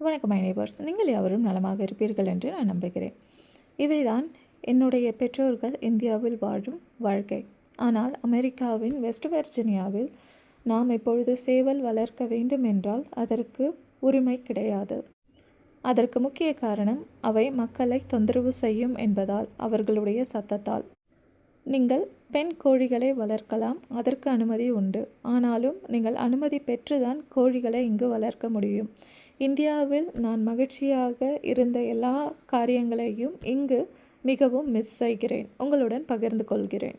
வணக்கம் my neighbours, நீங்கள் யாவரும் நலமாக இருப்பீர்கள் என்று நான் நம்புகிறேன். இவைதான் என்னுடைய பெற்றோர்கள் இந்தியாவில் வாழும் வாழ்க்கை. ஆனால் அமெரிக்காவின் வெஸ்ட் வெர்ஜினியாவில் நாம் இப்பொழுது சேவல் வளர்க்க வேண்டும் என்றால் அதற்கு உரிமை கிடையாது. அதற்கு முக்கிய காரணம் அவை மக்களை தொந்தரவு செய்யும் என்பதால், அவர்களுடைய சத்தத்தால். நீங்கள் பெண் கோழிகளை வளர்க்கலாம், அதற்கு அனுமதி உண்டு. ஆனாலும் நீங்கள் அனுமதி பெற்றுதான் கோழிகளை இங்கு வளர்க்க முடியும். இந்தியாவில் நான் மகிழ்ச்சியாக இருந்த எல்லா காரியங்களையும் இங்கு மிகவும் மிஸ் செய்கிறேன். உங்களுடன் பகிர்ந்து கொள்கிறேன்.